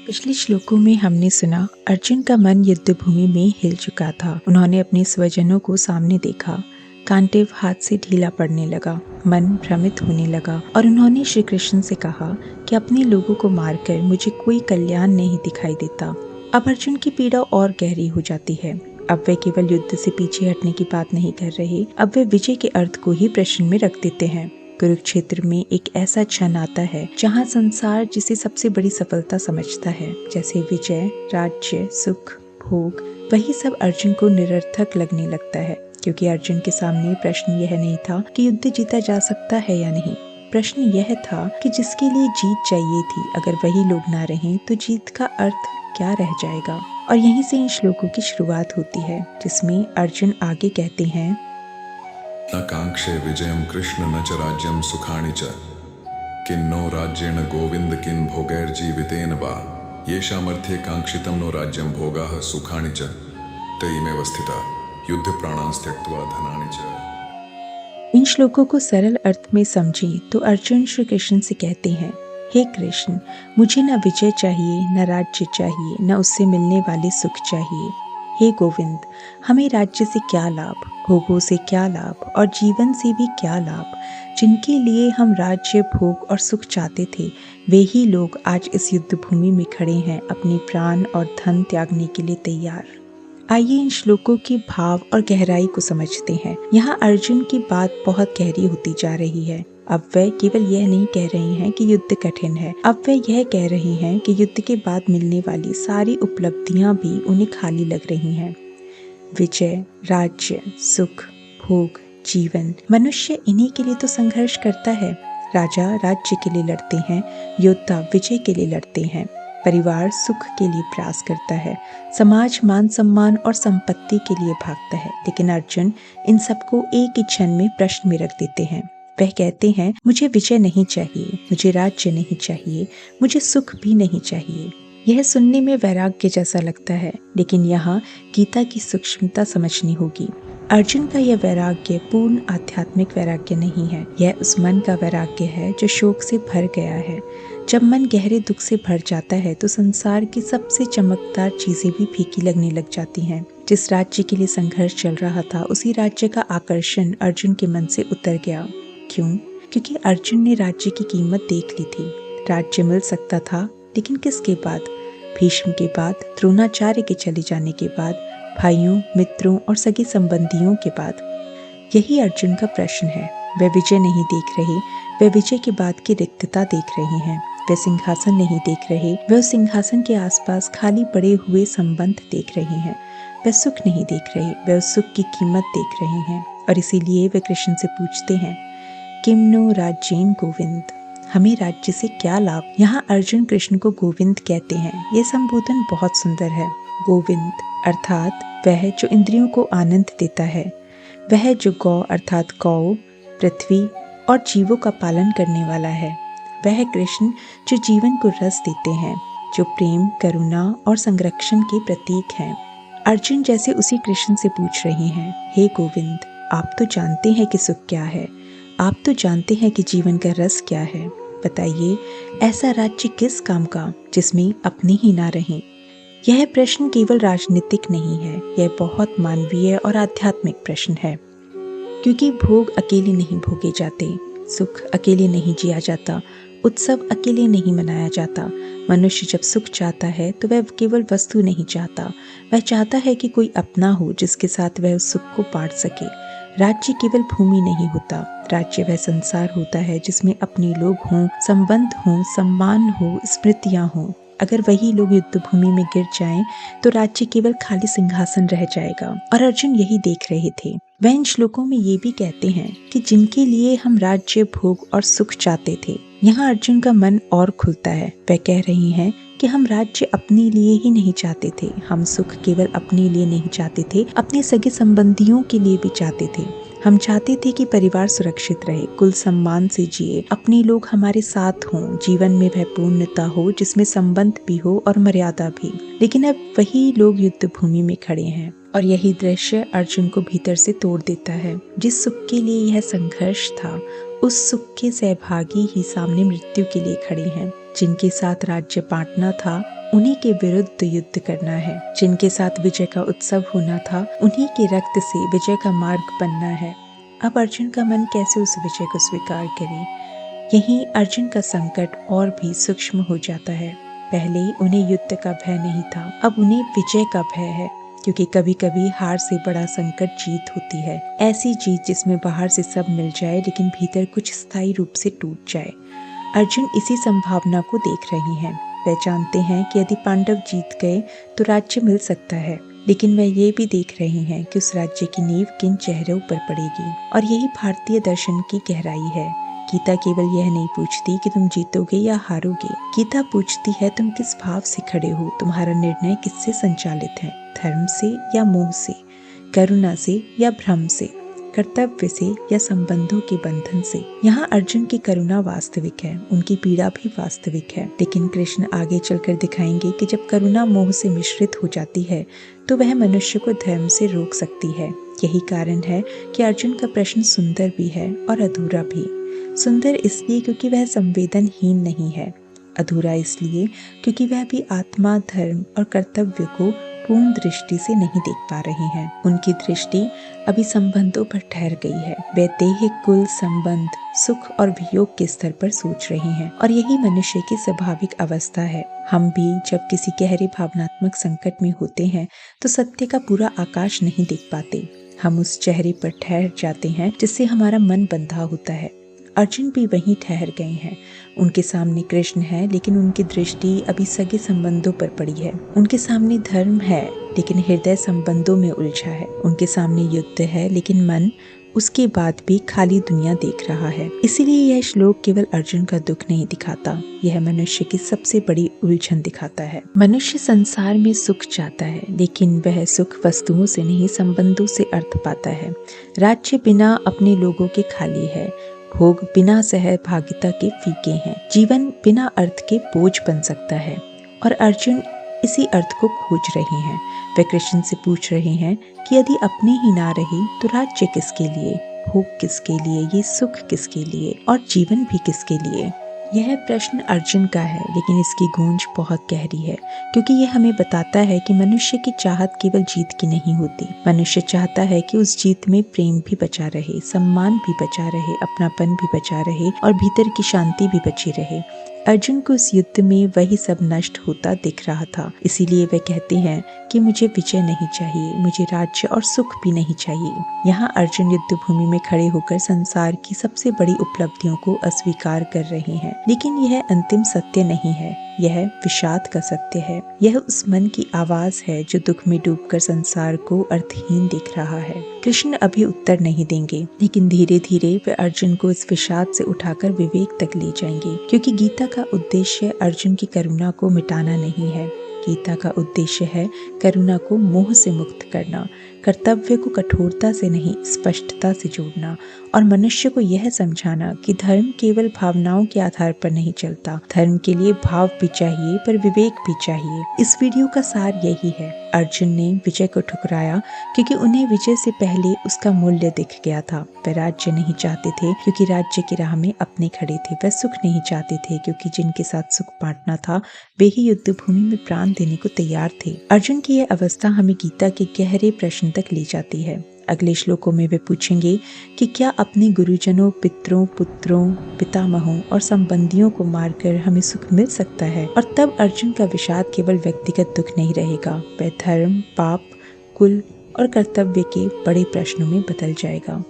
पिछले श्लोकों में हमने सुना अर्जुन का मन युद्ध भूमि में हिल चुका था। उन्होंने अपने स्वजनों को सामने देखा, कांटेव हाथ से ढीला पड़ने लगा, मन भ्रमित होने लगा और उन्होंने श्री कृष्ण से कहा कि अपने लोगों को मारकर मुझे कोई कल्याण नहीं दिखाई देता। अब अर्जुन की पीड़ा और गहरी हो जाती है। अब वे केवल युद्ध से पीछे हटने की बात नहीं कर रहे, अब वे विजय के अर्थ को ही प्रश्न में रख देते हैं। कुरुक्षेत्र में एक ऐसा क्षण आता है जहां संसार जिसे सबसे बड़ी सफलता समझता है, जैसे विजय, राज्य, सुख, भोग, वही सब अर्जुन को निरर्थक लगने लगता है। क्योंकि अर्जुन के सामने प्रश्न यह नहीं था कि युद्ध जीता जा सकता है या नहीं, प्रश्न यह था कि जिसके लिए जीत चाहिए थी, अगर वही लोग ना रहें तो जीत का अर्थ क्या रह जाएगा। और यहीं से इन श्लोकों की शुरुआत होती है, जिसमें अर्जुन आगे कहते हैं, न कांक्षे विजयम कृष्ण न च राज्यम सुखानि च किन्नो राज्येण गोविंद किन भोगैर्जीवितेन वा येषामर्थे कांक्षितं नो राज्यम भोगाः सुखानि च तयिमेव स्थिता युद्ध प्राणान् त्यक्त्वा धनानि च। इन श्लोकों को सरल अर्थ में समझें तो अर्जुन श्री कृष्ण से कहते हैं, हे कृष्ण, मुझे न विजय चाहिए, न राज्य चाहिए, न उससे मिलने वाले सुख चाहिए। हे गोविंद, हमें राज्य से क्या लाभ, भोगों से क्या लाभ और जीवन से भी क्या लाभ। जिनके लिए हम राज्य, भोग और सुख चाहते थे, वे ही लोग आज इस युद्ध भूमि में खड़े हैं, अपने प्राण और धन त्यागने के लिए तैयार। आइए इन श्लोकों के भाव और गहराई को समझते हैं। यहाँ अर्जुन की बात बहुत गहरी होती जा रही है। अब वे केवल यह नहीं कह रहे हैं कि युद्ध कठिन है, अब वे यह कह रहे हैं कि युद्ध के बाद मिलने वाली सारी उपलब्धियां भी उन्हें खाली लग रही हैं। विजय, राज्य, सुख, भोग, जीवन, मनुष्य इन्हीं के लिए तो संघर्ष करता है। राजा राज्य के लिए लड़ते हैं, योद्धा विजय के लिए लड़ते हैं, परिवार सुख के लिए प्रयास करता है, समाज मान सम्मान और संपत्ति के लिए भागता है। लेकिन अर्जुन इन सबको एक ही क्षण में प्रश्न में रख देते हैं। वह कहते हैं, मुझे विजय नहीं चाहिए, मुझे राज्य नहीं चाहिए, मुझे सुख भी नहीं चाहिए। यह सुनने में वैराग्य जैसा लगता है, लेकिन यहाँ गीता की सूक्ष्मता समझनी होगी। अर्जुन का यह वैराग्य पूर्ण आध्यात्मिक वैराग्य नहीं है, यह उस मन का वैराग्य है जो शोक से भर गया है। जब मन गहरे दुख से भर जाता है तो संसार की सबसे चमकदार चीजें भी फीकी लगने लग जाती हैं। जिस राज्य के लिए संघर्ष चल रहा था, उसी राज्य का आकर्षण अर्जुन के मन से उतर गया। क्यों? क्योंकि अर्जुन ने राज्य की कीमत देख ली थी। राज्य मिल सकता था, लेकिन किसके बाद? भीष्म के बाद, द्रोणाचार्य के चले जाने के बाद, भाइयों, मित्रों और सगे संबंधियों के बाद। यही अर्जुन का प्रश्न है। वे विजय नहीं देख रहे, वे विजय के बाद की रिक्तता देख रहे हैं। वे सिंहासन नहीं देख रहे, वे उस सिंहासन के आसपास खाली पड़े हुए संबंध देख रहे हैं। वे सुख नहीं देख रहे, वे उस सुख की कीमत देख रहे हैं। और इसीलिए वे कृष्ण से पूछते हैं, किम नो राज्येन गोविंद, हमें राज्य से क्या लाभ। यहाँ अर्जुन कृष्ण को गोविंद कहते हैं। ये संबोधन बहुत सुंदर है। गोविंद अर्थात वह जो इंद्रियों को आनंद देता है, वह जो गौ अर्थात गौ, पृथ्वी और जीवों का पालन करने वाला है, वह कृष्ण जो जीवन को रस देते हैं, जो प्रेम, करुणा और संरक्षण के प्रतीक हैं। अर्जुन जैसे उसी कृष्ण से पूछ रहे हैं, हे गोविंद, आप तो जानते हैं कि सुख क्या है, आप तो जानते हैं कि जीवन का रस क्या है। बताइए, ऐसा राज्य किस काम का जिसमें अपने ही ना रहें। यह प्रश्न केवल राजनीतिक नहीं है, यह बहुत मानवीय और आध्यात्मिक प्रश्न है। क्योंकि भोग अकेले नहीं भोगे जाते, सुख अकेले नहीं जिया जाता, उत्सव अकेले नहीं मनाया जाता। मनुष्य जब सुख चाहता है तो वह केवल वस्तु नहीं चाहता, वह चाहता है कि कोई अपना हो जिसके साथ वह उस सुख को बांट सके। राज्य केवल भूमि नहीं होता, राज्य वह संसार होता है जिसमें अपने लोग हों, संबंध हों, सम्मान हो, स्मृतियां हों। अगर वही लोग युद्ध भूमि में गिर जाएं तो राज्य केवल खाली सिंहासन रह जाएगा। और अर्जुन यही देख रहे थे। वह इन श्लोकों में ये भी कहते हैं कि जिनके लिए हम राज्य, भोग और सुख चाहते थे, यहाँ अर्जुन का मन और खुलता है। वह कह रही हैं कि हम राज्य अपने लिए ही नहीं चाहते थे, हम सुख केवल अपने लिए नहीं चाहते थे, अपने सगे संबंधियों के लिए भी चाहते थे। हम चाहते थे कि परिवार सुरक्षित रहे, कुल सम्मान से जिए, अपने लोग हमारे साथ हों, जीवन में वह पूर्णता हो जिसमें संबंध भी हो और मर्यादा भी। लेकिन अब वही लोग युद्ध भूमि में खड़े हैं और यही दृश्य अर्जुन को भीतर से तोड़ देता है। जिस सुख के लिए यह संघर्ष था, उस सुख के सहभागी ही सामने मृत्यु के लिए खड़े हैं। जिनके साथ राज्य बांटना था, उन्हीं के विरुद्ध युद्ध करना है। जिनके साथ विजय का उत्सव होना था, उन्हीं के रक्त से विजय का मार्ग बनना है। अब अर्जुन का मन कैसे उस विजय को स्वीकार करे? यहीं अर्जुन का संकट और भी सूक्ष्म हो जाता है। पहले उन्हें युद्ध का भय नहीं था, अब उन्हें विजय का भय है, क्योंकि कभी कभी हार से बड़ा संकट जीत होती है। ऐसी जीत जिसमें बाहर से सब मिल जाए लेकिन भीतर कुछ स्थायी रूप से टूट जाए। अर्जुन इसी संभावना को देख रहे हैं। वे जानते हैं कि यदि पांडव जीत गए तो राज्य मिल सकता है, लेकिन वे ये भी देख रहे हैं कि उस राज्य की नींव किन चेहरों पर पड़ेगी। और यही भारतीय दर्शन की गहराई है। गीता केवल यह नहीं पूछती कि तुम जीतोगे या हारोगे। गीता पूछती है तुम किस भाव से खड़े हो, तुम्हारा निर्णय किससे संचालित है, धर्म से या मोह से, करुणा से या भ्रम से, कर्तव्य से या संबंधों के बंधन से। यहाँ अर्जुन की करुणा वास्तविक है, उनकी पीड़ा भी वास्तविक है, लेकिन कृष्ण आगे चलकर दिखाएंगे कि जब करुणा मोह से मिश्रित हो जाती है तो वह मनुष्य को धर्म से रोक सकती है। यही कारण है कि अर्जुन का प्रश्न सुंदर भी है और अधूरा भी। सुंदर इसलिए क्योंकि वह संवेदनहीन नहीं है, अधूरा इसलिए क्योंकि वह भी आत्मा, धर्म और कर्तव्य को पूर्ण दृष्टि से नहीं देख पा रहे हैं। उनकी दृष्टि अभी संबंधों पर ठहर गई है। वे देह, कुल, संबंध, सुख और वियोग के स्तर पर सोच रहे हैं, और यही मनुष्य की स्वाभाविक अवस्था है। हम भी जब किसी गहरे भावनात्मक संकट में होते हैं तो सत्य का पूरा आकाश नहीं देख पाते। हम उस चेहरे पर ठहर जाते हैं जिससे हमारा मन बंधा होता है। अर्जुन भी वहीं ठहर गए हैं। उनके सामने कृष्ण है, लेकिन उनकी दृष्टि अभी सगे संबंधों पर पड़ी है। उनके सामने धर्म है, लेकिन हृदय संबंधों में उलझा है। उनके सामने युद्ध है, लेकिन मन उसके बाद भी खाली दुनिया देख रहा है। इसीलिए यह श्लोक केवल अर्जुन का दुख नहीं दिखाता, यह मनुष्य की सबसे बड़ी उलझन दिखाता है। मनुष्य संसार में सुख चाहता है, लेकिन वह सुख वस्तुओं से नहीं, संबंधों से अर्थ पाता है। राज्य बिना अपने लोगों के खाली है, भोग बिना सहभागिता के फीके हैं, जीवन बिना अर्थ के बोझ बन सकता है। और अर्जुन इसी अर्थ को खोज रहे हैं। वे कृष्ण से पूछ रहे हैं कि यदि अपने ही ना रहे तो राज्य किसके लिए, भोग किसके लिए, ये सुख किसके लिए और जीवन भी किसके लिए। यह प्रश्न अर्जुन का है, लेकिन इसकी गूंज बहुत गहरी है, क्योंकि यह हमें बताता है कि मनुष्य की चाहत केवल जीत की नहीं होती। मनुष्य चाहता है कि उस जीत में प्रेम भी बचा रहे, सम्मान भी बचा रहे, अपनापन भी बचा रहे और भीतर की शांति भी बची रहे। अर्जुन को इस युद्ध में वही सब नष्ट होता दिख रहा था। इसीलिए वे कहते हैं कि मुझे विजय नहीं चाहिए, मुझे राज्य और सुख भी नहीं चाहिए। यहाँ अर्जुन युद्ध भूमि में खड़े होकर संसार की सबसे बड़ी उपलब्धियों को अस्वीकार कर रहे हैं, लेकिन यह अंतिम सत्य नहीं है, यह विषाद का सत्य है। यह उस मन की आवाज है जो दुख में डूबकर संसार को अर्थहीन देख रहा है। कृष्ण अभी उत्तर नहीं देंगे, लेकिन धीरे धीरे वे अर्जुन को इस विषाद से उठाकर विवेक तक ले जाएंगे, क्योंकि गीता का उद्देश्य अर्जुन की करुणा को मिटाना नहीं है। गीता का उद्देश्य है करुणा को मोह से मुक्त करना, कर्तव्य को कठोरता से नहीं, स्पष्टता से जोड़ना, और मनुष्य को यह समझाना कि धर्म केवल भावनाओं के आधार पर नहीं चलता। धर्म के लिए भाव भी चाहिए, पर विवेक भी चाहिए। इस वीडियो का सार यही है। अर्जुन ने विजय को ठुकराया क्योंकि उन्हें विजय से पहले उसका मूल्य दिख गया था। वे राज्य नहीं चाहते थे क्योंकि राज्य की राह में अपने खड़े थे। वे सुख नहीं चाहते थे क्योंकि जिनके साथ सुख बांटना था वे ही युद्ध भूमि में प्राण देने को तैयार थे। अर्जुन की यह अवस्था हमें गीता के गहरे प्रश्न तक ले जाती है। अगले श्लोकों में वे पूछेंगे कि क्या अपने गुरुजनों, पितरों, पुत्रों, पितामहों और संबंधियों को मारकर हमें सुख मिल सकता है। और तब अर्जुन का विषाद केवल व्यक्तिगत दुख नहीं रहेगा, वह धर्म, पाप, कुल और कर्तव्य के बड़े प्रश्नों में बदल जाएगा।